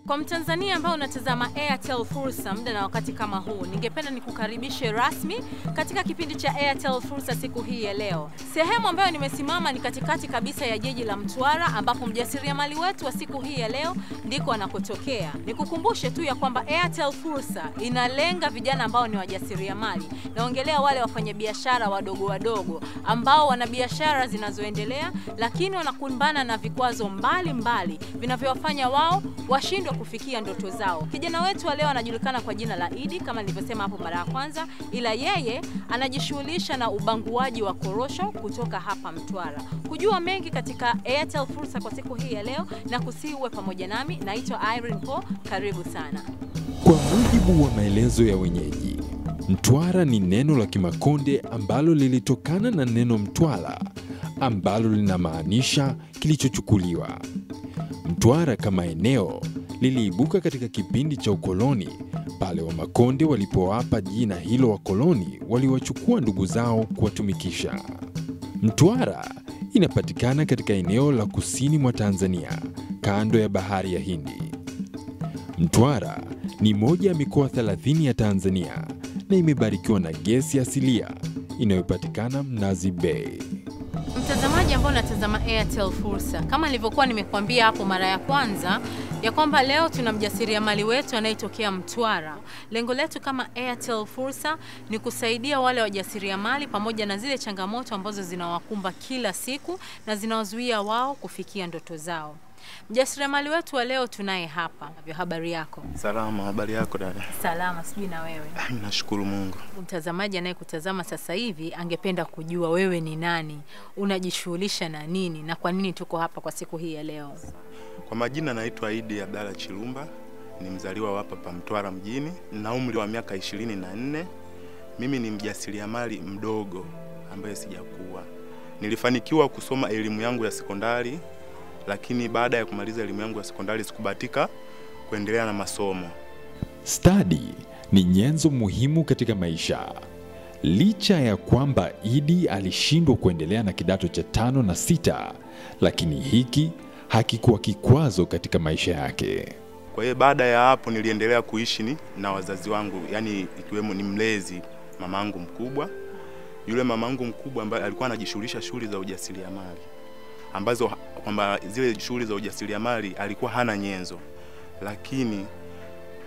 Kwa Mtanzania ambao unatazama Airtel Fursa muda na wakati kama huu, ningependa nikukaribishe rasmi katika kipindi cha Airtel Fursa siku hii ya leo. Sehemu ambayo nimesimama ni katikati kabisa ya jiji la Mtwara, ambapo mjasiriamali wetu wa siku hii ya leo ndiko anakotokea. Nikukumbushe tu ya kwamba Airtel Fursa inalenga vijana ambao ni wajasiriamali. Naongelea wale wafanyabiashara wadogo ambao wana biashara zinazoendelea lakini wanakumbana na vikwazo mbalimbali vinavyowafanya wao washindwe kufikia ndoto zao. Kijana wetu wa leo anajulikana kwa jina la Idi kama nilivyosema hapo mara ya kwanza, ila yeye anajishughulisha na ubanguaji wa korosho kutoka hapa Mtwara. Kujua mengi katika Airtel Fursa kwa siku hii ya leo na kusiwe pamoja nami, naitwa Irene Po, karibu sana. Kwa mujibu wa maelezo ya wenyeji, Mtwara ni neno la Kimakonde ambalo lilitokana na neno Mtwara ambalo linamaanisha kilichochukuliwa. Mtwara kama eneo liliibuka katika kipindi cha ukoloni pale Wamakonde walipowapa jina hilo wakoloni waliwachukua ndugu zao kuwatumikisha. Mtwara inapatikana katika eneo la kusini mwa Tanzania kando ya bahari ya Hindi. Mtwara ni moja ya mikoa 30 ya Tanzania na imebarikiwa na gesi asilia inayopatikana Mnazi Bay. Mtazamaji ambao unatazama Airtel Fursa, kama nilivyokuwa nimekuambia hapo mara ya kwanza ya kwamba leo tuna mjasiriamali wetu anayetokea Mtwara. Lengo letu kama Airtel Fursa ni kusaidia wale wajasiriamali pamoja na zile changamoto ambazo zinawakumba kila siku na zinawazuia wao kufikia ndoto zao. Mjasiriamali wetu wa leo tunaye hapa. Habari yako? Salama, habari yako dada? Salama, sijui na wewe? Nashukuru Mungu. Mtazamaji anayekutazama sasa hivi angependa kujua wewe ni nani, unajishughulisha na nini na kwa nini tuko hapa kwa siku hii ya leo? Kwa majina naitwa Idi Abdalla Chilumba, ni mzaliwa hapa pa Mtwara mjini, na umri wa miaka 24. Mimi ni mjasiriamali mdogo ambaye sijakuwa. Nilifanikiwa kusoma elimu yangu ya sekondari, lakini baada ya kumaliza elimu yangu ya sekondari sikubahatika kuendelea na masomo. Study ni nyenzo muhimu katika maisha. Licha ya kwamba Idi alishindwa kuendelea na kidato cha 5 na 6, lakini hiki hakikuwa kikwazo katika maisha yake. Kwa hiyo baada ya hapo niliendelea kuishi na wazazi wangu, yani ikiwemo ni mlezi mamangu mkubwa. Yule mamangu mkubwa ambaye alikuwa anajishughulisha shughuli za ujasiriamali, ambazo kwamba zile shughuli za ujasiriamali alikuwa hana nyenzo, lakini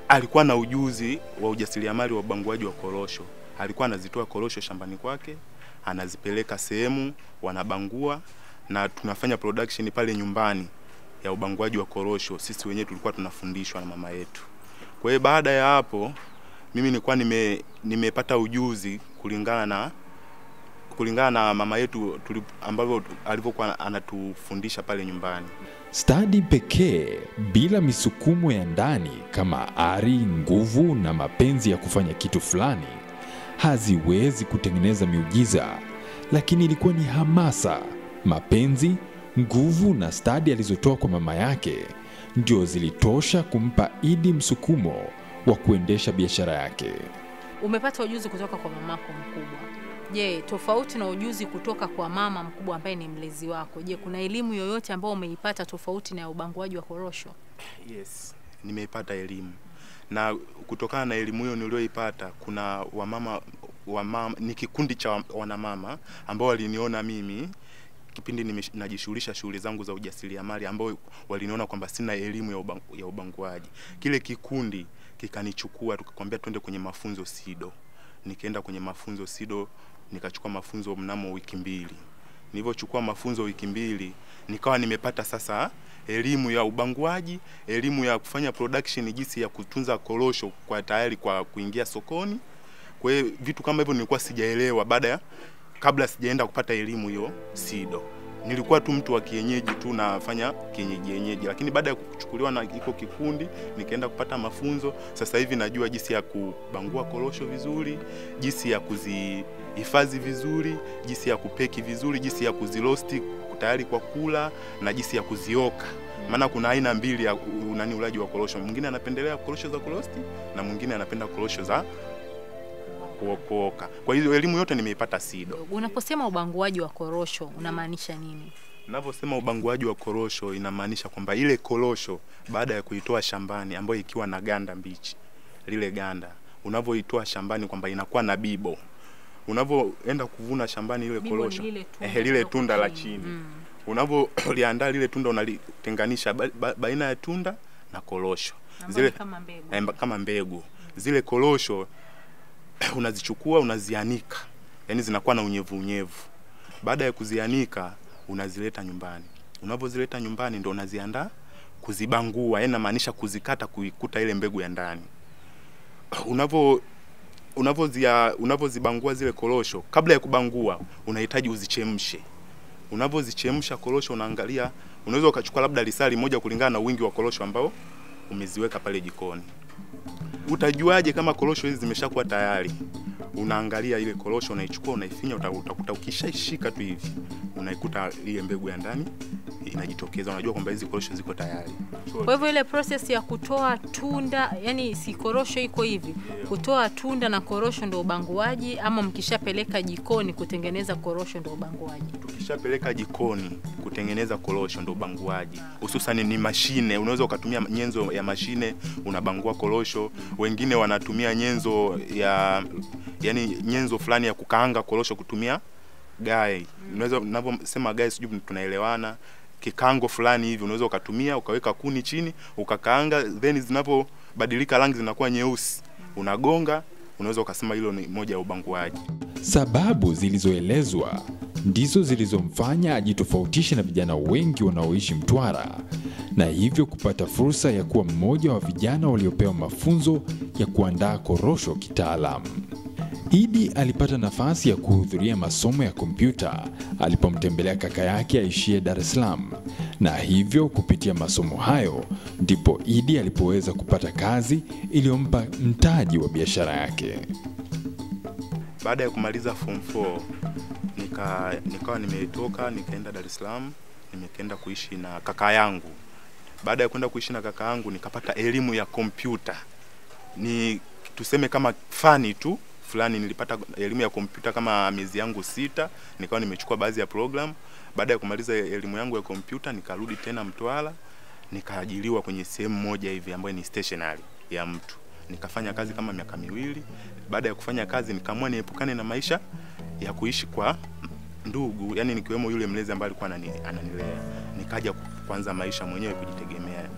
alikuwa na ujuzi wa ujasiriamali wa ubanguaji wa korosho. Alikuwa anazitoa korosho shambani kwake, anazipeleka sehemu, wanabangua na tunafanya production pale nyumbani ya ubanguaji wa korosho. Sisi wenyewe tulikuwa tunafundishwa na mama yetu. Kwa hiyo baada ya hapo mimi nilikuwa nimepata ujuzi kulingana na mama yetu ambavyo alivyokuwa anatufundisha pale nyumbani. Study pekee bila misukumo ya ndani kama ari, nguvu na mapenzi ya kufanya kitu fulani haziwezi kutengeneza miujiza, lakini ilikuwa ni hamasa, mapenzi, nguvu na study alizotoa kwa mama yake ndio zilitosha kumpa Idi msukumo wa kuendesha biashara yake. Umepata ujuzi kutoka kwa mamako mkubwa. Je, tofauti na ujuzi kutoka kwa mama mkubwa ambaye ni mlezi wako, je, kuna elimu yoyote ambayo umeipata tofauti na ubanguaji wa korosho? Yes, nimeipata elimu. Na kutokana na elimu hiyo niliyoipata, kuna wamama ni kikundi cha wanamama ambao waliniona mimi kipindi najishughulisha shughuli zangu za ujasiriamali, ambao waliniona kwamba sina elimu ya ubanguaji. Kile kikundi kikanichukua, tukakwambia twende kwenye mafunzo SIDO. Nikaenda kwenye mafunzo SIDO, nikachukua mafunzo mnamo wiki 2. Nilipochukua mafunzo wiki 2, nikawa nimepata sasa elimu ya ubanguaji, elimu ya kufanya production, jinsi ya kutunza korosho kwa tayari kwa kuingia sokoni. Kwa hiyo vitu kama hivyo nilikuwa sijaelewa kabla sijaenda kupata elimu hiyo SIDO. Nilikuwa tu mtu wa kienyeji tu, nafanya kienyeji, lakini baada ya kuchukuliwa na iko kikundi nikaenda kupata mafunzo. Sasa hivi najua jinsi ya kubangua korosho vizuri, jinsi ya kuzihifadhi vizuri, jinsi ya kupeki vizuri, jinsi ya kuzirosti tayari kwa kula na jinsi ya kuzioka. Maana kuna aina mbili ya ulaji wa korosho. Mwingine anapendelea korosho za kurosti na mwingine anapenda korosho za kuoka. Kwa hiyo elimu yote nimeipata SIDO. Unaposema ubanguaji wa korosho unamaanisha nini? Ninavyosema ubanguaji wa korosho inamaanisha kwamba ile korosho baada ya kuitoa shambani ambayo ikiwa na ganda mbichi, lile ganda unavyoitoa shambani kwamba inakuwa na bibo. Unavyoenda kuvuna shambani ile korosho, lile tunda la chini. Unavyoliandaa lile tunda unalitenganisha baina ya tunda na korosho. Zile kama mbegu. Zile korosho unazichukua unazianika. Yaani zinakuwa na unyevu. Baada ya kuzianika unazileta nyumbani. Unavyozileta nyumbani ndio unaziandaa kuzibangua, yaani inamaanisha kuzikata kuikuta ile mbegu ya ndani. Unavyozibangua zile korosho, kabla ya kubangua unahitaji uzichemshe. Unavyozichemsha korosho unaangalia, unaweza ukachukua labda lisali moja kulingana na wingi wa korosho ambao umeziweka pale jikoni. Utajuaje kama korosho hizi zimeshakuwa tayari? Unaangalia ile korosho, unaichukua unaifinya, utakuta ukishaishika tu hivi unaikuta ile mbegu ya ndani inajitokeza, unajua kwamba hizi korosho ziko tayari. Kwa hivyo ile process ya kutoa tunda, yani si korosho iko hivi, kutoa tunda na korosho ndio ubanguaji, ama mkishapeleka jikoni kutengeneza korosho ndio ubanguaji? Tukishapeleka jikoni kutengeneza korosho ndio ubanguaji. Hususan ni mashine, unaweza ukatumia nyenzo ya mashine unabangua korosho. Wengine wanatumia nyenzo nyenzo fulani ya kukaanga korosho kutumia gai. Unaweza ninavyosema gai sijui tunaelewana. Kikango fulani hivi unaweza ukatumia, ukaweka kuni chini, ukakaanga, then zinapobadilika rangi zinakuwa nyeusi, unagonga, unaweza ukasema hilo ni moja ya ubanguaji. Sababu zilizoelezwa ndizo zilizomfanya ajitofautishe na vijana wengi wanaoishi Mtwara, na hivyo kupata fursa ya kuwa mmoja wa vijana waliopewa mafunzo ya kuandaa korosho kitaalamu. Idi alipata nafasi ya kuhudhuria masomo ya kompyuta alipomtembelea kaka yake aishie Dar es Salaam, na hivyo kupitia masomo hayo ndipo Idi alipoweza kupata kazi iliyompa mtaji wa biashara yake. Baada ya kumaliza form 4 nikawa nimetoka nikaenda Dar es Salaam, nikaenda kuishi na kaka yangu. Baada ya kwenda kuishi na kaka yangu nikapata elimu ya kompyuta. Ni tuseme kama fani tu fulani, nilipata elimu ya kompyuta kama miezi yangu 6, nikawa nimechukua baadhi ya program. Baada ya kumaliza elimu yangu ya kompyuta nikarudi tena Mtwara, nikaajiriwa kwenye sehemu moja hivi ambayo ni stationery ya mtu. Nikafanya kazi kama miaka 2. Baada ya kufanya kazi nikaamua niepukane na maisha ya kuishi kwa ndugu, yani nikiwemo yule mlezi ambaye alikuwa ananilea. Nikaja kuanza maisha mwenyewe kujitegemea.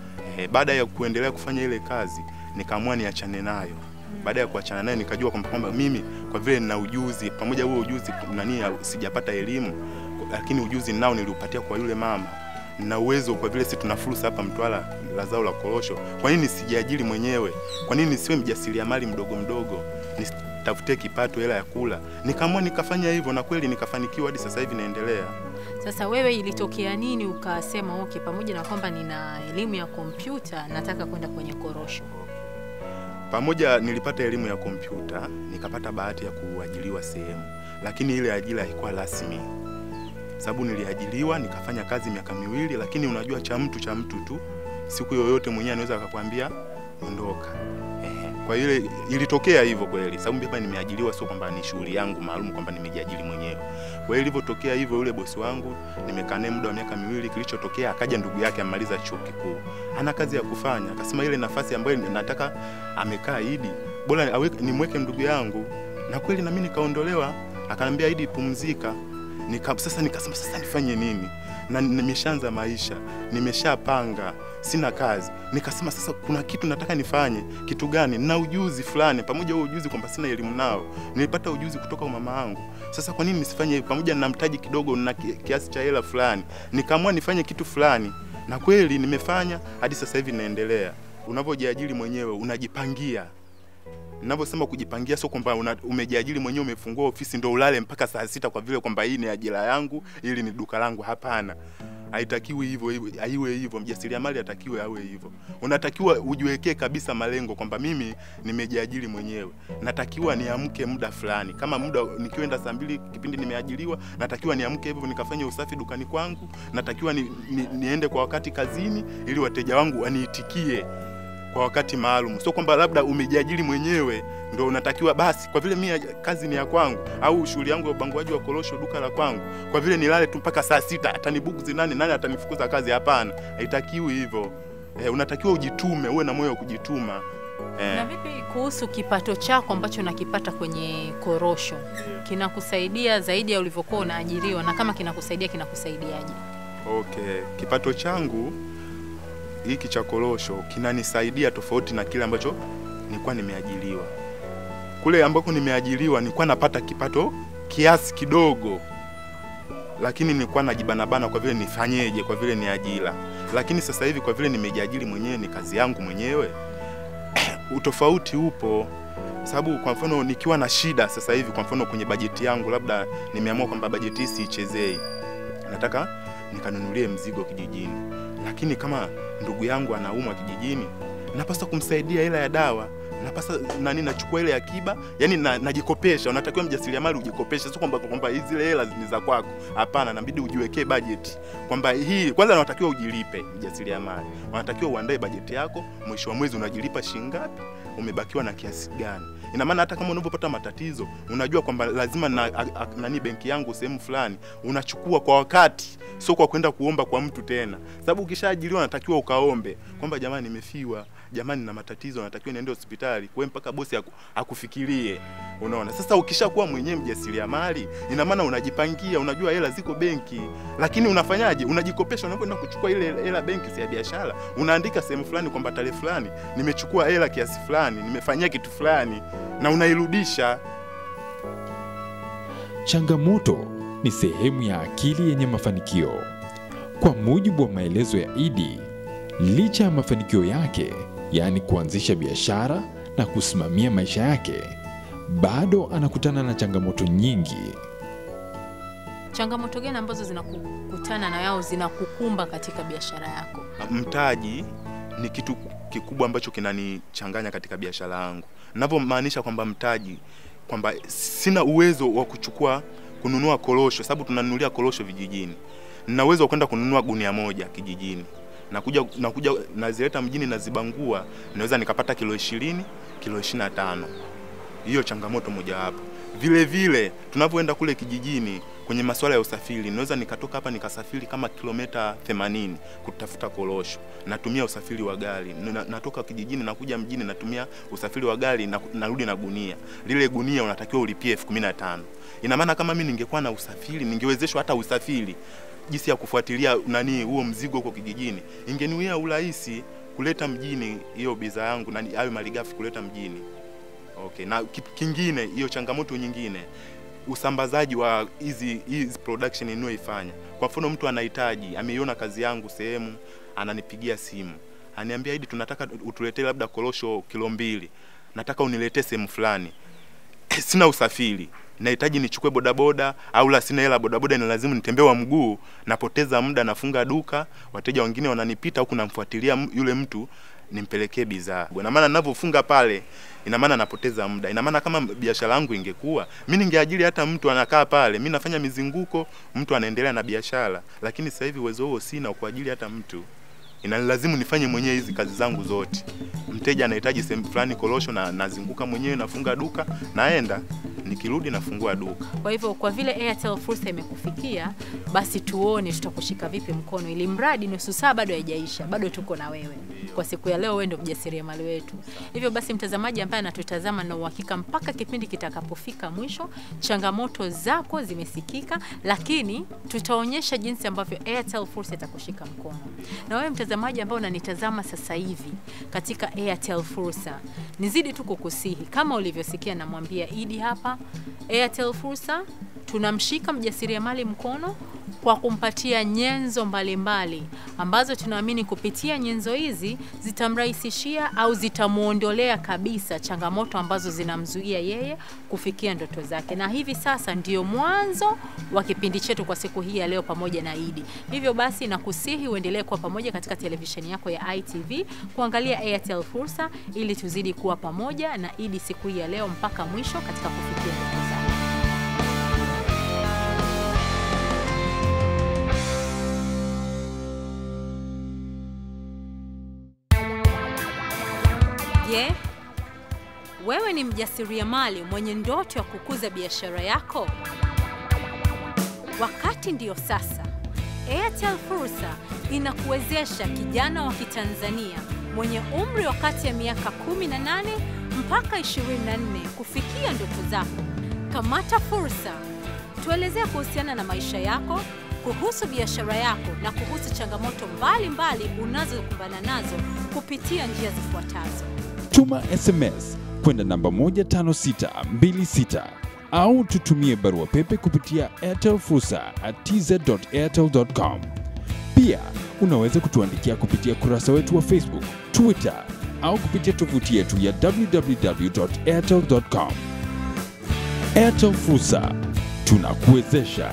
Baada ya kuendelea kufanya ile kazi nikaamua niachane nayo. Baada ya kuachana naye nikajua kwamba mimi kwa vile nina ujuzi, pamoja huo ujuzi sijapata elimu, lakini ujuzi nao niliupatia kwa yule mama. Nina uwezo kwa vile sisi tuna fursa hapa Mtwara la zao la korosho. Kwa nini sijiajiri mwenyewe? Kwa nini nisiwe mjasiriamali mdogo? Nitafute kipato, hela ya kula. Nikaamua nikafanya hivyo, na kweli nikafanikiwa, hadi sasa hivi naendelea. Sasa wewe ilitokea nini ukasema okay, pamoja na kwamba nina elimu ya kompyuta nataka kwenda kwenye korosho? Pamoja nilipata elimu ya kompyuta, nikapata bahati ya kuajiriwa sehemu, lakini ile ajira haikuwa rasmi. Sababu niliajiriwa nikafanya kazi miaka 2, lakini unajua cha mtu tu, siku yoyote mwenyewe anaweza akakwambia ondoka. Kwa ile ilitokea hivyo kweli, sababu hapa nimeajiriwa, sio kwamba ni shughuli yangu maalum kwamba nimejiajiri mwenyewe. Kwa hiyo ilipotokea hivyo, yule bosi wangu nimekaa naye muda wa miaka 2, kilichotokea akaja ndugu yake amaliza chuo kikuu, ana kazi ya kufanya, akasema ile nafasi ambayo nataka amekaa Idi, bora nimweke ndugu yangu. Na kweli na mimi nikaondolewa, akaniambia Idi pumzika. Sasa nikasema sasa nifanye nini? Na nimeshaanza maisha, nimeshapanga, sina kazi. Nikasema sasa kuna kitu nataka nifanye. Kitu gani? Na ujuzi fulani, pamoja huo ujuzi kwamba sina elimu nao. Nilipata ujuzi kutoka kwa mama yangu. Sasa kwa nini nisifanye pamoja na mtaji kidogo na kiasi cha hela fulani? Nikaamua nifanye kitu fulani. Na kweli nimefanya, hadi sasa hivi naendelea. Unapojiajiri mwenyewe unajipangia. Ninavyosema kujipangia sio kwamba umejiajiri mwenyewe umefungua ofisi ndio ulale mpaka saa 6 kwa vile kwamba hii ni ajira yangu, ili ni duka langu. Hapana. Haitakiwi hivyo, haiwe hivyo. Mjasiriamali atakiwe awe hivyo. Unatakiwa ujiwekee kabisa malengo kwamba mimi nimejiajiri mwenyewe. Natakiwa niamke muda fulani. Kama muda nikienda saa 2 kipindi nimeajiriwa, natakiwa niamke hivyo nikafanye usafi dukani kwangu. Natakiwa niende kwa wakati kazini ili wateja wangu waniitikie kwa wakati maalum. Sio kwamba labda umejiajiri mwenyewe ndio unatakiwa basi kwa vile mimi kazi ni ya kwangu au shughuli yangu ya upanguaji wa korosho duka la kwangu, kwa vile nilale tu mpaka saa 6 atanibuguzi nani atanifukuza kazi? Hapana, haitakiwi hivyo. Unatakiwa ujitume, uwe na moyo wa kujituma. Na vipi kuhusu kipato chako ambacho unakipata kwenye korosho? Kinakusaidia zaidi ya ulivyokuwa unaajiriwa, na kama kinakusaidiaje? Okay, kipato changu hiki cha korosho kinanisaidia tofauti na kile ambacho nilikuwa nimeajiriwa. Kule ambako nimeajiriwa nilikuwa napata kipato kiasi kidogo, lakini nilikuwa najibanabana kwa vile nifanyeje, kwa vile ni ajira. Lakini sasa hivi kwa vile nimejiajiri mwenyewe, ni kazi yangu mwenyewe, utofauti upo. Sababu kwa mfano nikiwa na shida sasa hivi, kwa mfano kwenye bajeti yangu, labda nimeamua kwamba bajeti hii siichezei, nataka nikanunulie mzigo kijijini, lakini kama ndugu yangu anaumwa kijijini, napaswa kumsaidia hela ya dawa, napaswa nachukua ile akiba, yani najikopesha. Unatakiwa mjasiriamali ujikopeshe, sio kwamba hizi hela ni za kwako. Hapana, inabidi ujiwekee budget kwamba hii kwanza unatakiwa ujilipe. Mjasiriamali unatakiwa uandae budget yako, mwisho wa mwezi unajilipa shilingi ngapi, umebakiwa na kiasi gani. Ina maana hata kama unapopata matatizo unajua kwamba lazima nani benki yangu sehemu fulani, unachukua kwa wakati, sio kwa kwenda kuomba kwa mtu tena. Sababu ukishaajiriwa unatakiwa ukaombe kwamba jamani nimefiwa, jamani na matatizo, natakiwa niende hospitali, kwa mpaka bosi akufikirie. Unaona? Sasa ukishakuwa mwenyewe mjasiriamali, ina maana unajipangia, unajua hela ziko benki, lakini unafanyaje? Unajikopesha, unapoenda kuchukua ile hela benki ya biashara, unaandika sehemu fulani kwamba tarehe fulani nimechukua hela kiasi fulani, nimefanyia kitu fulani, na unairudisha. Changamoto ni sehemu ya akili yenye mafanikio. Kwa mujibu wa maelezo ya Idi, licha ya mafanikio yake, yaani kuanzisha biashara na kusimamia maisha yake, bado anakutana na changamoto nyingi. Changamoto gani ambazo zinakukutana na yao zinakukumba katika biashara yako? Mtaji ni kitu kikubwa ambacho kinanichanganya katika biashara yangu. Ninavyomaanisha kwamba mtaji, kwamba sina uwezo wa kununua korosho, sababu tunanunulia korosho vijijini. Nina uwezo wa kwenda kununua gunia moja kijijini. Nakuja nazileta mjini na zibangua, naweza nikapata kilo 20, kilo 25. Hiyo changamoto moja hapo. Vile vile tunapoenda kule kijijini kwenye masuala ya usafiri, naweza nikatoka hapa nikasafiri kama kilomita 80 kutafuta korosho. Natumia usafiri wa gari. Natoka kijijini nakuja mjini, natumia usafiri wa gari, na narudi na gunia. Lile gunia unatakiwa ulipie 15,000. Ina maana kama mimi ningekuwa na usafiri, ningewezeshwa hata usafiri, jinsi ya kufuatilia huo mzigo huko kijijini, ingeniwia urahisi kuleta mjini hiyo bidhaa yangu na hayo malighafi kuleta mjini. Okay, na kingine, hiyo changamoto nyingine, usambazaji wa hizi production ninayoifanya. Kwa mfano mtu anahitaji, ameiona kazi yangu sehemu, ananipigia simu, aniambia Idi, tunataka utuletee labda korosho kilo 2, nataka uniletee sehemu fulani. Sina usafiri, nahitaji nichukue bodaboda, au la sina hela bodaboda, ni lazima nitembee wa mguu, napoteza muda, nafunga duka, wateja wengine wananipita huku, namfuatilia yule mtu nimpelekee bidhaa. Ina maana ninapofunga pale, ina maana napoteza muda. Ina maana kama biashara yangu ingekuwa, mimi ningeajiri hata mtu anakaa pale, mimi nafanya mizunguko, mtu anaendelea na biashara. Lakini sasa hivi uwezo huo sina kuajiri hata mtu. Inalazimu nifanye mwenyewe hizi kazi zangu zote. Mteja anahitaji sehemu fulani korosho, na nazunguka mwenyewe, nafunga duka, naenda, nikirudi nafungua duka. Kwa hivyo kwa vile Airtel fursa imekufikia, basi tuone tutakushika vipi mkono, ili mradi nusu saa bado haijaisha, bado tuko na wewe. Kwa siku ya leo wewe ndio mjasiriamali wetu. Hivyo basi mtazamaji ambaye anatutazama, na uhakika mpaka kipindi kitakapofika mwisho, changamoto zako zimesikika, lakini tutaonyesha jinsi ambavyo Airtel fursa itakushika mkono. Na wewe mtazamaji ambaye unanitazama sasa hivi katika Airtel fursa, nizidi tu kukusihi kama ulivyosikia namwambia Idi hapa, Airtel fursa tunamshika mjasiriamali mkono kwa kumpatia nyenzo mbalimbali ambazo tunaamini kupitia nyenzo hizi zitamrahisishia au zitamuondolea kabisa changamoto ambazo zinamzuia yeye kufikia ndoto zake. Na hivi sasa ndio mwanzo wa kipindi chetu kwa siku hii ya leo pamoja na Idi. Hivyo basi nakusihi uendelee kuwa pamoja katika televisheni yako ya ITV kuangalia Airtel fursa, ili tuzidi kuwa pamoja na Idi siku hii ya leo mpaka mwisho katika kufikia ndoto zake. Je, wewe ni mjasiriamali mwenye ndoto ya kukuza biashara yako? Wakati ndio sasa. Airtel Fursa inakuwezesha kijana wa Kitanzania mwenye umri wa kati ya miaka 18 mpaka 24 kufikia ndoto zako. Kamata fursa. Tuelezea kuhusiana na maisha yako, kuhusu biashara yako na kuhusu changamoto mbalimbali unazokumbana nazo kupitia njia zifuatazo. Tuma SMS kwenda namba 15626 au tutumie barua pepe kupitia airtelfursa@tz.airtel.com. Pia unaweza kutuandikia kupitia kurasa wetu wa Facebook, Twitter au kupitia tovuti yetu ya www.airtel.com. Airtel Fursa, tunakuwezesha.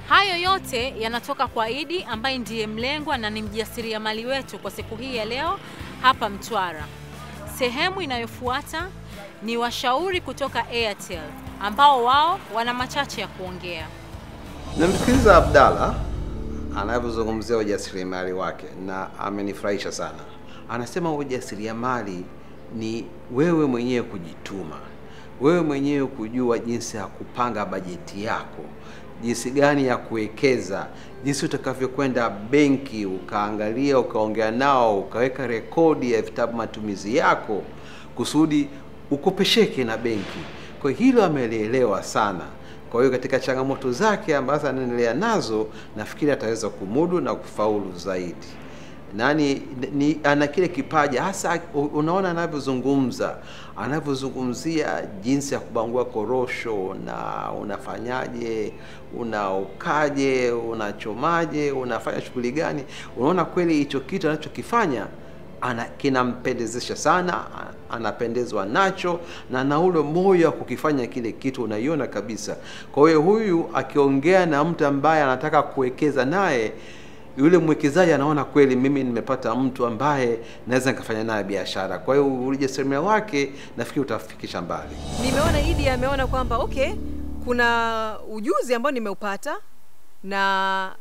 Hayo yote yanatoka kwa Idi ambaye ndiye mlengwa na ni mjasiriamali wetu kwa siku hii ya leo hapa Mtwara. Sehemu inayofuata ni washauri kutoka Airtel ambao wao wana machache ya kuongea. Namsikiliza Abdalla anavyozungumzia ujasiriamali wake na amenifurahisha sana. Anasema ujasiriamali ni wewe mwenyewe kujituma. Wewe mwenyewe kujua jinsi ya kupanga bajeti yako, jinsi gani ya kuwekeza, jinsi utakavyokwenda benki ukaangalia, ukaongea nao, ukaweka rekodi ya vitabu matumizi yako kusudi ukopesheke na benki. Kwa hilo amelielewa sana. Kwa hiyo katika changamoto zake ambazo anaendelea nazo, nafikiri ataweza kumudu na kufaulu zaidi. Ana kile kipaji hasa, unaona anavyozungumzia jinsi ya kubangua korosho na unafanyaje, unaokaje, unachomaje, unafanya shughuli gani. Unaona kweli hicho kitu anachokifanya kinampendezesha sana, anapendezwa nacho na ule moyo wa kukifanya kile kitu unaiona kabisa. Kwa hiyo huyu akiongea na mtu ambaye anataka kuwekeza naye, yule mwekezaji anaona kweli mimi nimepata mtu ambaye naweza nikafanya naye biashara. Kwa hiyo ujasiriamali wake nafikiri utafikisha mbali. Nimeona Idi ameona kwamba kuna ujuzi ambao nimeupata, na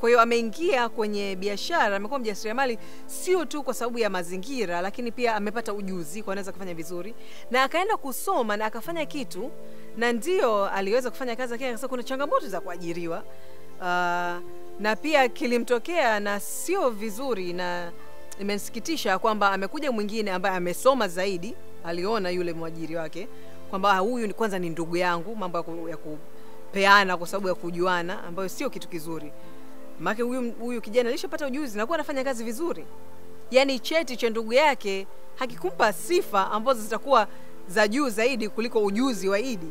kwa hiyo ameingia kwenye biashara, amekuwa mjasiriamali sio tu kwa sababu ya mazingira, lakini pia amepata ujuzi kwa anaweza kufanya vizuri, na akaenda kusoma na akafanya kitu, na ndio aliweza kufanya kazi yake. Sasa kuna changamoto za kuajiriwa, na pia kilimtokea na sio vizuri, na imenisikitisha kwamba amekuja mwingine ambaye amesoma zaidi. Aliona yule mwajiri wake kwamba huyu kwanza ni ndugu yangu, mambo ya kupeana kwa sababu ya kujuana, ambayo sio kitu kizuri. Maana huyu kijana alishapata ujuzi na kuwa anafanya kazi vizuri. Yaani cheti cha ndugu yake hakikumpa sifa ambazo zitakuwa za juu zaidi kuliko ujuzi wa Idi.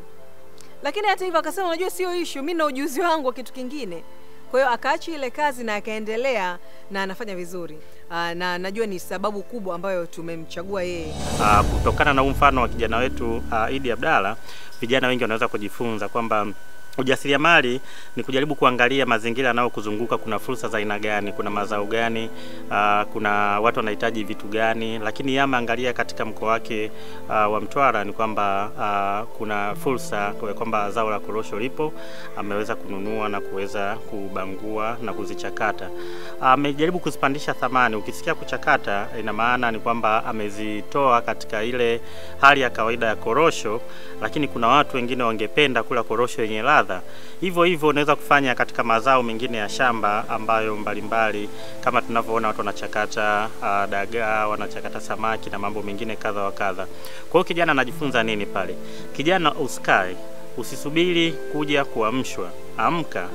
Lakini hata hivyo akasema, unajua sio issue, mimi na ujuzi wangu wa kitu kingine. Kwa hiyo akaacha ile kazi na akaendelea na anafanya vizuri. Na najua ni sababu kubwa ambayo tumemchagua yeye. Kutokana na mfano wa kijana wetu Idi Abdalla, vijana wengi wanaweza kujifunza kwamba ujasiriamali ni kujaribu kuangalia mazingira yanayokuzunguka, kuna fursa za aina gani, kuna mazao gani, kuna watu wanahitaji vitu gani. Lakini yama angalia katika mkoa wake wa Mtwara ni kwamba kuna fursa kwamba zao la korosho lipo, ameweza kununua na kuweza kubangua na kuzichakata. Amejaribu kuzipandisha thamani. Ukisikia kuchakata, ina maana ni kwamba amezitoa katika ile hali ya kawaida ya korosho, lakini kuna watu wengine wangependa kula korosho yenye ladha. Hivyo unaweza kufanya katika mazao mengine ya shamba ambayo mbalimbali, kama tunavyoona watu wanachakata dagaa, wanachakata samaki na mambo mengine kadha wa kadha. Kwa hiyo kijana anajifunza nini pale? Kijana usikae, usisubiri kuja kuamshwa. Amka,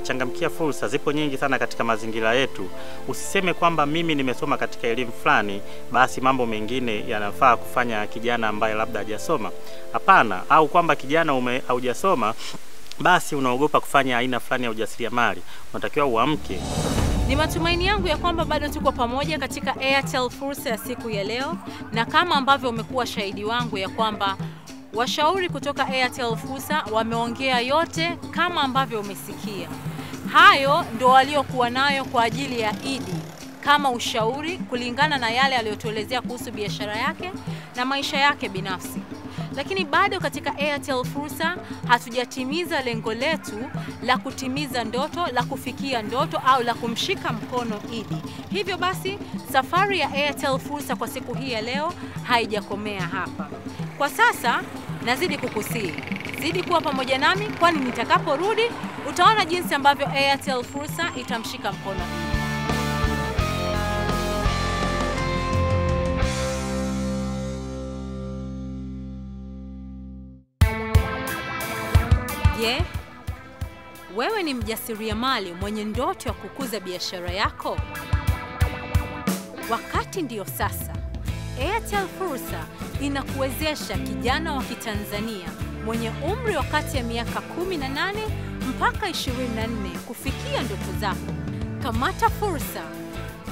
changamkia fursa, zipo nyingi sana katika mazingira yetu. Usiseme kwamba mimi nimesoma katika elimu fulani, basi mambo mengine yanafaa kufanya kijana ambaye labda hajasoma. Hapana, au kwamba kijana haujasoma basi unaogopa kufanya aina fulani ya ujasiriamali. Unatakiwa uamke. Ni matumaini yangu ya kwamba bado tuko pamoja katika Airtel Fursa ya siku ya leo, na kama ambavyo umekuwa shahidi wangu ya kwamba washauri kutoka Airtel Fursa wameongea yote kama ambavyo umesikia. Hayo ndio waliokuwa nayo kwa ajili ya Idi kama ushauri kulingana na yale aliyotuelezea kuhusu biashara yake na maisha yake binafsi. Lakini bado katika Airtel Fursa hatujatimiza lengo letu la kutimiza ndoto, la kufikia ndoto au la kumshika mkono Idi. Hivyo basi safari ya Airtel Fursa kwa siku hii ya leo haijakomea hapa. Kwa sasa nazidi kukusihi, zidi kuwa pamoja nami, kwani nitakaporudi utaona jinsi ambavyo Airtel Fursa itamshika mkono Idi. Je, wewe ni mjasiriamali mwenye ndoto ya kukuza biashara yako? Wakati ndio sasa. Airtel Fursa inakuwezesha kijana wa Kitanzania mwenye umri wa kati ya miaka 18 mpaka 24 kufikia ndoto zako. Kamata fursa.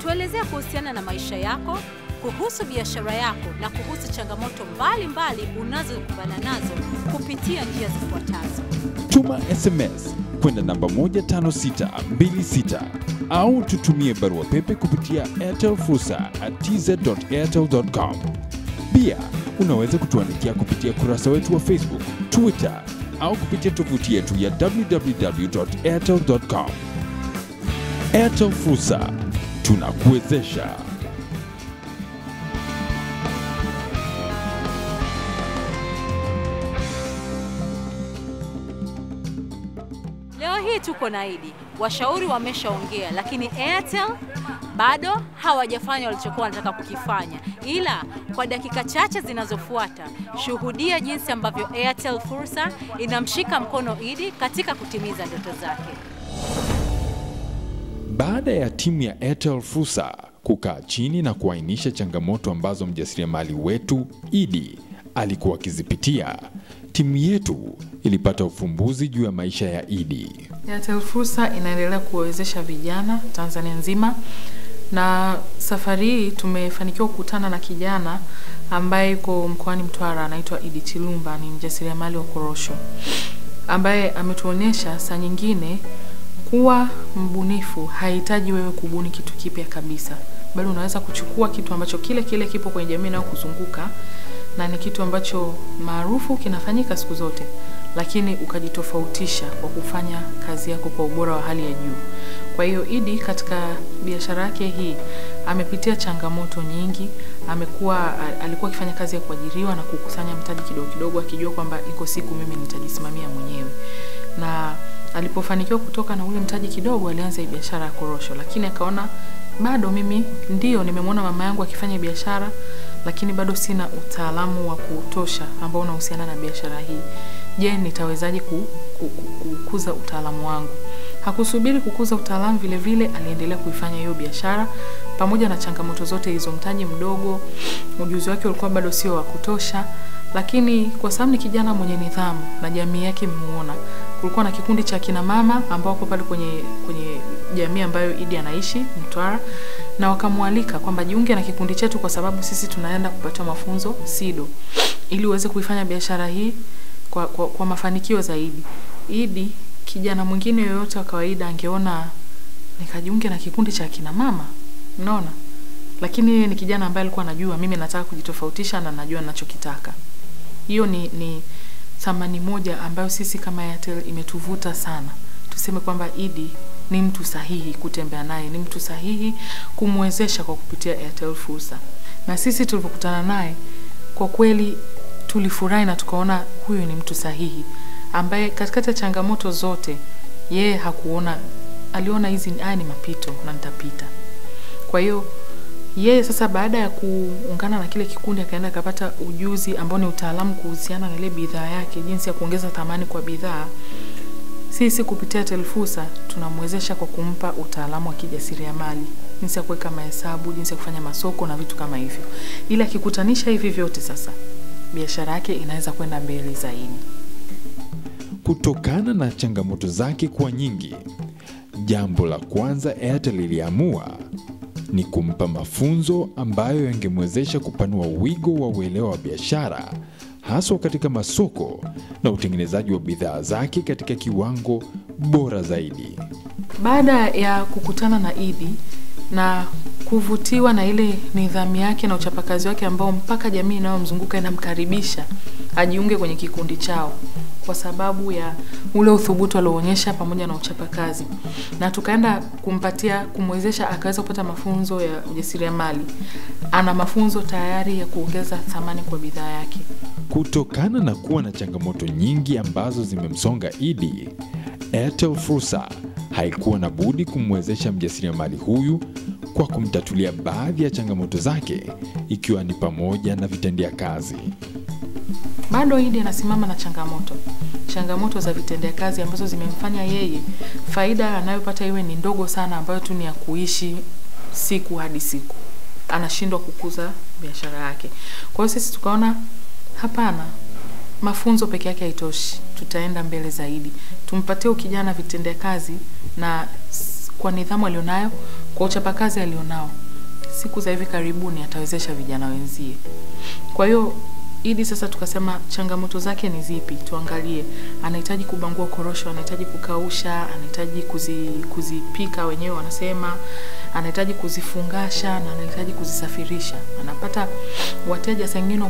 Tuelezea kuhusiana na maisha yako, kuhusu biashara yako na kuhusu changamoto mbalimbali unazokumbana nazo kupitia njia zifuatazo. Tuma SMS kwenda namba 15626 au tutumie barua pepe kupitia airtelfursa@tz.airtel.com. Pia unaweza kutuandikia kupitia kurasa wetu wa Facebook, Twitter au kupitia tovuti yetu ya www.airtel.com. Airtel Fursa, tunakuwezesha. Leo hii tuko na Idi. Washauri wameshaongea, lakini Airtel bado hawajafanya walichokuwa wanataka kukifanya. Ila kwa dakika chache zinazofuata, shuhudia jinsi ambavyo Airtel Fursa inamshika mkono Idi katika kutimiza ndoto zake. Baada ya timu ya Airtel Fursa kukaa chini na kuainisha changamoto ambazo mjasiriamali wetu Idi alikuwa akizipitia, timu yetu ilipata ufumbuzi juu ya maisha ya Idi. Airtel Fursa inaendelea kuwezesha vijana Tanzania nzima, na safari hii tumefanikiwa kukutana na kijana ambaye yuko mkoani Mtwara, anaitwa Idi Chilumba, ni mjasiriamali wa korosho, ambaye ametuonyesha saa nyingine kuwa mbunifu haihitaji wewe kubuni kitu kipya kabisa, bali unaweza kuchukua kitu ambacho kile kipo kwenye jamii na kuzunguka, na ni kitu ambacho maarufu kinafanyika siku zote, lakini ukajitofautisha kwa kufanya kazi yako kwa ubora wa hali ya juu. Kwa hiyo Idi katika biashara yake hii amepitia changamoto nyingi. Alikuwa akifanya kazi ya kuajiriwa na kukusanya mtaji kidogo kidogo, akijua kwamba iko siku mimi nitajisimamia mwenyewe. Na alipofanikiwa kutoka na ule mtaji kidogo, alianza biashara ya korosho, lakini akaona bado mimi ndio nimemwona mama yangu akifanya biashara, lakini bado sina utaalamu wa kutosha ambao unahusiana na biashara hii. Je, nitawezaje kukuza utaalamu wangu? Hakusubiri kukuza utaalamu, vile vile aliendelea kuifanya hiyo biashara pamoja na changamoto zote hizo. Mtaji mdogo, ujuzi wake ulikuwa bado sio wa kutosha, lakini kwa sababu ni kijana mwenye nidhamu na jamii yake imemuona. Kulikuwa na kikundi cha kina mama ambao wako pale kwenye jamii ambayo Idi anaishi, Mtwara, na wakamwalika kwamba jiunge na kikundi chetu kwa sababu sisi tunaenda kupata mafunzo SIDO ili uweze kuifanya biashara hii kwa mafanikio zaidi. Idi, kijana mwingine yoyote wa kawaida angeona nikajiunge na kikundi cha kina mama, unaona? Lakini yeye ni kijana ambaye alikuwa anajua mimi nataka kujitofautisha na najua ninachokitaka. Hiyo ni thamani moja ambayo sisi kama Airtel imetuvuta sana. Tuseme kwamba Idi ni mtu sahihi kutembea naye, ni mtu sahihi kumwezesha kwa kupitia Airtel Fursa. Na sisi tulipokutana naye kwa kweli tulifurahi na tukaona huyu ni mtu sahihi ambaye katikati ya changamoto zote yeye hakuona, aliona hizi ni mapito na nitapita. Kwa hiyo yeye sasa baada ya kuungana na kile kikundi akaenda akapata ujuzi ambao ni utaalamu kuhusiana na ile bidhaa yake, jinsi ya kuongeza thamani kwa bidhaa. Sisi kupitia Airtel Fursa tunamwezesha kwa kumpa utaalamu wa kijasiriamali, jinsi ya kuweka mahesabu, jinsi ya kufanya masoko na vitu kama hivyo. Ili akikutanisha hivi vyote sasa biashara yake inaweza kwenda mbele zaidi. Kutokana na changamoto zake kwa nyingi, jambo la kwanza Airtel iliamua ni kumpa mafunzo ambayo yangemwezesha kupanua wigo wa uelewa wa biashara, haswa katika masoko na utengenezaji wa bidhaa zake katika kiwango bora zaidi. Baada ya kukutana na Idi na kuvutiwa na ile nidhamu yake na uchapakazi wake ambao mpaka jamii inayomzunguka inamkaribisha ajiunge kwenye kikundi chao kwa sababu ya ule uthubutu alioonyesha pamoja na uchapakazi. Na tukaenda kumwezesha akaweza kupata mafunzo ya ujasiriamali. Ana mafunzo tayari ya kuongeza thamani kwa bidhaa yake. Kutokana na kuwa na changamoto nyingi ambazo zimemsonga Idi, Airtel Fursa haikuwa na budi kumwezesha mjasiriamali huyu kwa kumtatulia baadhi ya changamoto zake, ikiwa ni pamoja na vitendea kazi. Bado Idi anasimama na changamoto za vitendea kazi ambazo zimemfanya yeye faida anayopata iwe ni ndogo sana, ambayo tu ni ya kuishi siku hadi siku. Anashindwa kukuza biashara yake. Kwa hiyo sisi tukaona hapana, mafunzo peke yake haitoshi, tutaenda mbele zaidi. Tumpatie kijana vitendea kazi, na kwa nidhamu alionayo, kwa uchapakazi alionao, siku za hivi karibuni atawezesha vijana wenzie. Kwa hiyo Idi sasa tukasema changamoto zake ni zipi, tuangalie. Anahitaji kubangua korosho, anahitaji kukausha, anahitaji kuzipika wenyewe wanasema, anahitaji kuzifungasha, na anahitaji kuzisafirisha. Anapata wateja sengine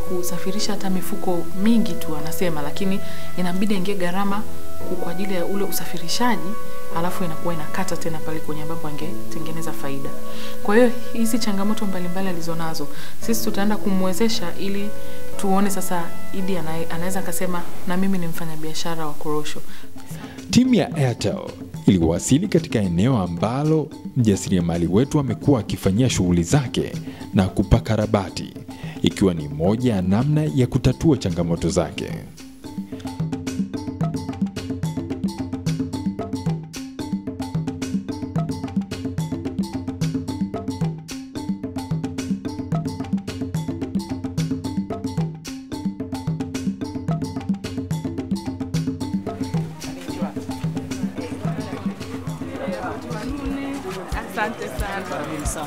kusafirisha hata mifuko mingi tu anasema, lakini inabidi ingie gharama kwa ajili ya ule usafirishaji, alafu inakuwa inakata tena pale kwenye ambapo angetengeneza faida. Kwa hiyo hizi changamoto mbalimbali alizonazo sisi tutaenda kumwezesha ili tuone sasa Idi anaweza akasema na mimi ni mfanyabiashara wa korosho. Timu ya Airtel iliwasili katika eneo ambalo mjasiriamali wetu amekuwa akifanyia shughuli zake na kupakarabati, ikiwa ni moja ya namna ya kutatua changamoto zake.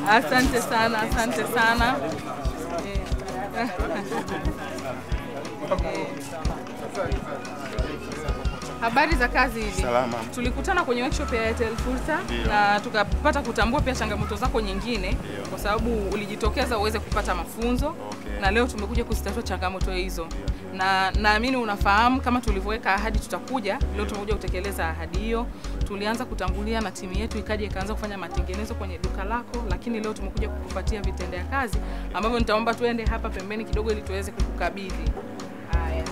Asante sana. Habari za kazi hivi? Salama. Tulikutana kwenye workshop ya Airtel Fursa na tukapata kutambua pia changamoto zako nyingine kwa sababu ulijitokeza uweze kupata mafunzo. Na leo tumekuja kuzitatua changamoto hizo. Na naamini unafahamu kama tulivyoweka ahadi tutakuja, leo tumekuja kutekeleza ahadi hiyo. Tulianza kutangulia na timu yetu ikaanza kufanya matengenezo kwenye duka lako, lakini leo tumekuja kukupatia vitendea kazi ambavyo nitaomba tuende hapa pembeni kidogo ili tuweze kukukabidhi. Haya.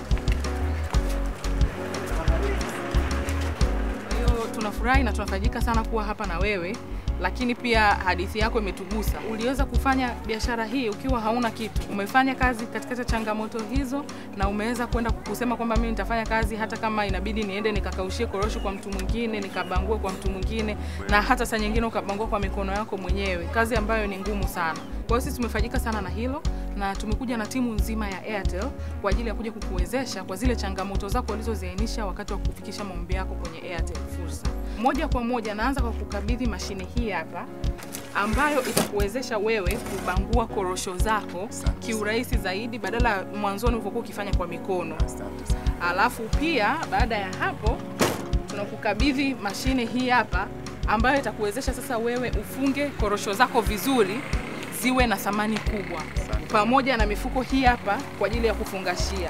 Tunafurahi na tunafajika sana kuwa hapa na wewe, lakini pia hadithi yako imetugusa. Uliweza kufanya biashara hii ukiwa hauna kitu. Umefanya kazi katika changamoto hizo na umeweza kwenda kusema kwamba mimi nitafanya kazi hata kama inabidi niende nikakaushie korosho kwa mtu mwingine, nikabangue kwa mtu mwingine, na hata saa nyingine ukabangua kwa mikono yako mwenyewe. Kazi ambayo ni ngumu sana. Kwa hiyo sisi tumefajika sana na hilo na tumekuja na timu nzima ya Airtel kwa ajili ya kuja kukuwezesha kwa zile changamoto zako ulizoziainisha wakati wa kufikisha maombi yako kwenye Airtel Fursa. Moja kwa moja naanza kwa kukabidhi mashine hii hapa ambayo itakuwezesha wewe kubangua korosho zako kiurahisi zaidi badala mwanzoni ulivyokuwa ukifanya kwa mikono. Alafu pia baada ya hapo tunakukabidhi mashine hii hapa ambayo itakuwezesha sasa wewe ufunge korosho zako vizuri ziwe na thamani kubwa, pamoja na mifuko hii hapa kwa ajili ya kufungashia.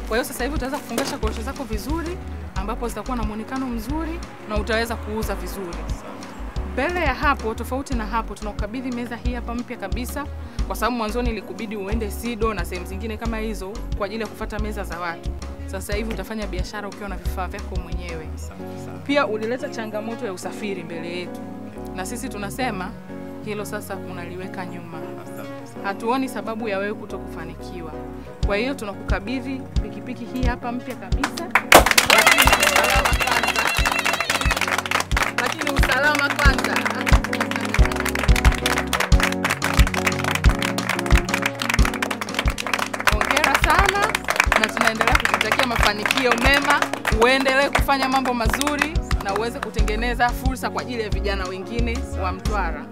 Kwa hiyo sasa hivi utaweza kufungasha korosho zako vizuri ambapo zitakuwa na muonekano mzuri na utaweza kuuza vizuri. Mbele ya hapo, tofauti na hapo, tunakukabidhi meza hii hapa mpya kabisa kwa sababu mwanzoni ilikubidi uende Sido na sehemu zingine kama hizo kwa ajili ya kufuata meza za watu. Sasa hivi utafanya biashara ukiwa na vifaa vyako mwenyewe. Pia ulileta changamoto ya usafiri mbele yetu. Na sisi tunasema hilo sasa unaliweka nyuma. Hatuoni sababu ya wewe kutokufanikiwa. Kwa hiyo tunakukabidhi pikipiki hii hapa mpya kabisa. Lakini usalama kwanza. Hongera sana na tunaendelea kukutakia mafanikio mema, uendelee kufanya mambo mazuri na uweze kutengeneza fursa kwa ajili ya vijana wengine wa Mtwara.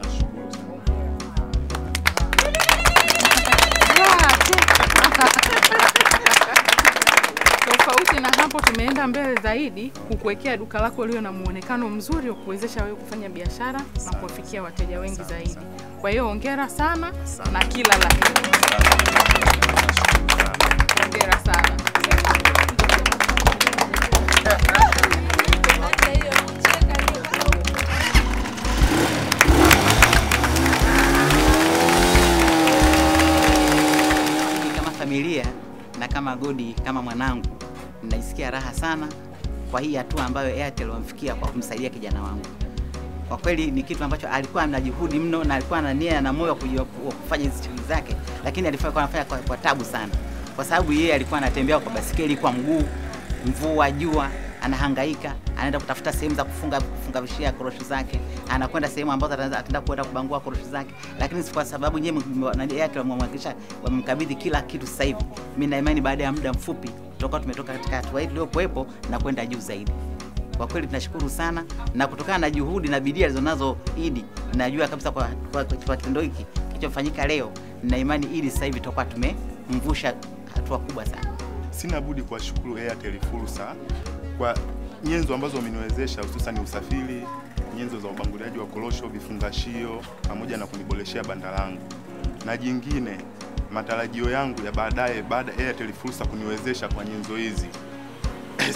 Tofauti na hapo, tumeenda mbele zaidi kukuwekea duka lako leo na muonekano mzuri wa kuwezesha wewe kufanya biashara na kuwafikia wateja wengi zaidi. Kwa hiyo hongera sana na kila la heri. Hongera sana. Kama familia na kama Godi kama mwanangu, ninaisikia raha sana kwa hii hatua ambayo Airtel wamfikia kwa kumsaidia kijana wangu. Kwa kweli ni kitu ambacho alikuwa na juhudi mno na alikuwa na nia na moyo wa kufanya hizo shughuli zake, lakini anafanya kwa tabu sana, kwa sababu yeye alikuwa anatembea kwa basikeli kwa mguu, mvua, jua, anahangaika, anaenda kutafuta sehemu za kufungavishia korosho zake, anakwenda sehemu ambazo ataenda kwenda kubangua korosho zake, lakini kwa sababu nyewe Airtel wamemhakikisha wamemkabidhi kila kitu sasa hivi, mimi na imani baada ya muda mfupi tumetoka katika hatua hii iliyopo na kwenda juu zaidi. Kwa kweli tunashukuru sana, na kutokana na juhudi na bidii alizonazo Idi, najua kabisa kwa kitendo hiki kilichofanyika leo, na imani Idi sasa hivi tutakuwa tumemvusha hatua kubwa sana. Sina budi kuwashukuru Airtel Fursa kwa nyenzo ambazo wameniwezesha, hususan usafiri, nyenzo za ubanguliaji wa korosho, vifungashio, pamoja na kuniboreshea banda langu. Na jingine, matarajio yangu ya baadaye baada ya Airtel Fursa kuniwezesha kwa nyenzo hizi,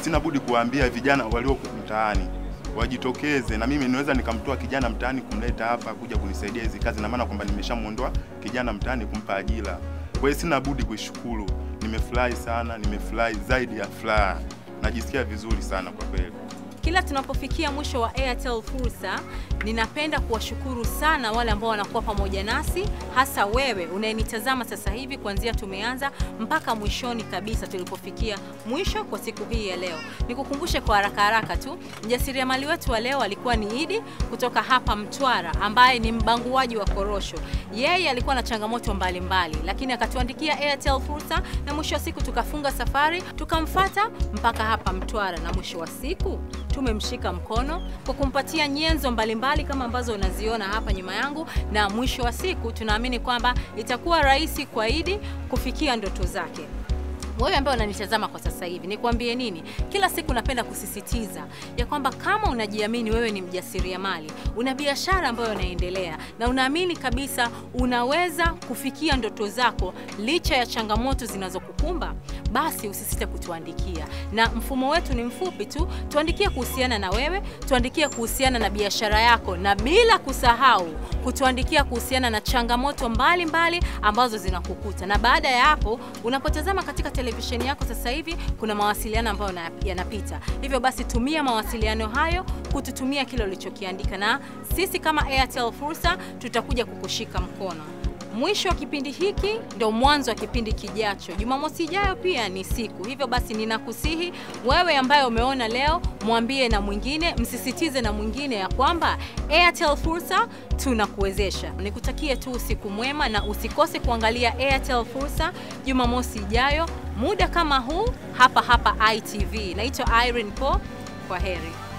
sina budi kuwaambia vijana walio mtaani wajitokeze, na mimi niweza nikamtoa kijana mtaani kumleta hapa kuja kunisaidia hizi kazi, na maana kwamba nimeshamuondoa kijana mtaani kumpa ajira. Kwa hiyo sina budi kuishukuru. Nimefurahi sana, nimefurahi zaidi ya furaha. Najisikia vizuri sana kwa kweli. Kila tunapofikia mwisho wa Airtel Fursa, ninapenda kuwashukuru sana wale ambao wanakuwa pamoja nasi, hasa wewe unayenitazama sasa hivi kuanzia tumeanza mpaka mwishoni kabisa tulipofikia mwisho kwa siku hii ya leo. Nikukumbushe kwa haraka tu, mjasiriamali wetu wa leo alikuwa ni Idi kutoka hapa Mtwara, ambaye ni mbanguaji wa korosho. Yeye alikuwa na changamoto mbalimbali, lakini akatuandikia Airtel Fursa, na mwisho wa siku tukafunga safari, tukamfuata mpaka hapa Mtwara, na mwisho wa siku tumemshika mkono kwa kumpatia nyenzo mbalimbali kama ambazo unaziona hapa nyuma yangu, na mwisho wa siku tunaamini kwamba itakuwa rahisi kwa Idi kufikia ndoto zake. Wewe ambaye unanitazama kwa sasa hivi, nikwambie nini? Kila siku napenda kusisitiza ya kwamba kama unajiamini wewe ni mjasiriamali, una biashara ambayo inaendelea na unaamini kabisa unaweza kufikia ndoto zako licha ya changamoto zinazokukumba, basi usisite kutuandikia. Na mfumo wetu ni mfupi tu, tuandikie kuhusiana na wewe, tuandikie kuhusiana na biashara yako, na bila kusahau kutuandikia kuhusiana na changamoto mbalimbali ambazo zinakukuta. Na baada ya hapo, unapotazama katika televisheni yako sasa hivi kuna mawasiliano ambayo yanapita. Hivyo basi tumia mawasiliano hayo kututumia kile ulichokiandika, na sisi kama Airtel Fursa tutakuja kukushika mkono. Mwisho wa kipindi hiki ndio mwanzo wa kipindi kijacho. Jumamosi ijayo pia ni siku. Hivyo basi ninakusihi wewe ambaye umeona leo, mwambie na mwingine, msisitize na mwingine ya kwamba Airtel Fursa tunakuwezesha. Nikutakie tu usiku mwema, na usikose kuangalia Airtel Fursa Jumamosi ijayo muda kama huu hapa ITV. Naitwa Irene Po. Kwaheri.